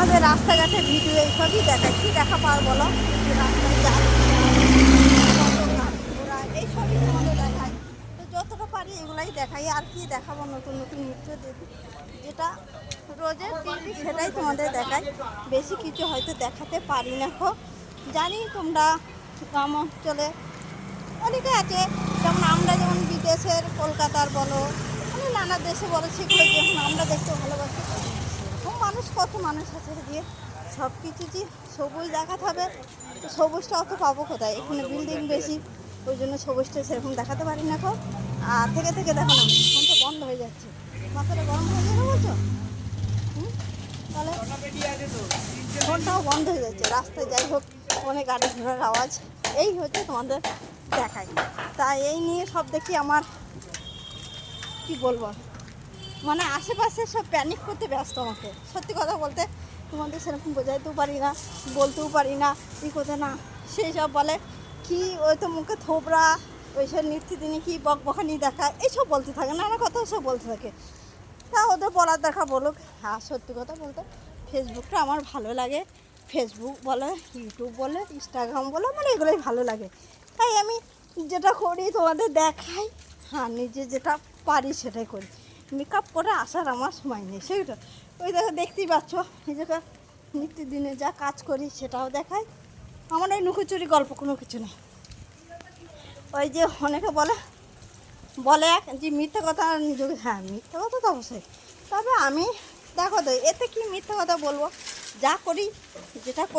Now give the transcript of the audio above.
তোমাদের রাস্তাঘাটে ভিডিও এইসবই দেখায়, কী দেখা পার বলো, যে রাস্তায় যায় ওরা এইসবই তোমাদের দেখায়। তো যতটা পারি এগুলাই দেখাই, আর কি দেখাবো, নতুন নতুন নৃত্য যেটা রোজের টিভি সেটাই তোমাদের দেখাই, বেশি কিছু হয়তো দেখাতে পারি না। জানি তোমরা গ্রাম অঞ্চলে অনেকে আছে, যেমন আমরা যেমন বিদেশের কলকাতার বলো, মানে নানা দেশে বলো, সেগুলো যেমন আমরা দেখতে ভালোবাসি, সেরকম মানুষ কত মানুষ আছে যে সব কিছু যে সবুজ দেখাতে হবে, তো সবুজটা অত পাবো কোথায়, এখানে বিল্ডিং বেশি, ওই জন্য সবুজটা সেরকম দেখাতে পারি না। আর থেকে থেকে দেখো না, ফোনটা বন্ধ হয়ে যাচ্ছে, মাথাটা গরম হয়ে যাবে বলছো, তাহলে ফোনটাও বন্ধ হয়ে যাচ্ছে রাস্তায়। যাই হোক, অনেক গাড়ি ঘোড়ার আওয়াজ, এই হচ্ছে তোমাদের দেখাই। তাই এই নিয়ে সব দেখি আমার কি বলবো, মানে আশেপাশে সব প্যানিক করতে ব্যস্ত আমাকে, সত্যি কথা বলতে তোমাদের সেরকম বোঝাইতেও পারি না, বলতেও পারি না, ই করতে না, সেই সব বলে কি ওই তো মুখে থোবরা, ওইসব নিত্যদিনই কি বকবকানি দেখা, এইসব বলতে থাকে, নানা কথা সব বলতে থাকে। তা ওদের বলার দেখা বলুক। আর সত্যি কথা বলতে ফেসবুকটা আমার ভালো লাগে, ফেসবুক বলো, ইউটিউব বলো, ইনস্টাগ্রাম বলো, মানে এগুলোই ভালো লাগে। তাই আমি যেটা করি তোমাদের দেখাই, হ্যাঁ নিজে যেটা পারি সেটাই করি। মেকআপ করে আসার আমার সময় নেই, সেটা ওই দেখো দেখতেই পাচ্ছ, নিজেকে নিত্যদিনে যা কাজ করি সেটাও দেখাই। আমার এই লুকোচুরি গল্প কোনো কিছু নেই। ওই যে অনেকে বলে বলে যে মিথ্যে কথা নিজেকে, হ্যাঁ মিথ্যে কথা তো অবশ্যই, তবে আমি দেখো তো এতে কি মিথ্যে কথা বলবো, যা করি যেটা করি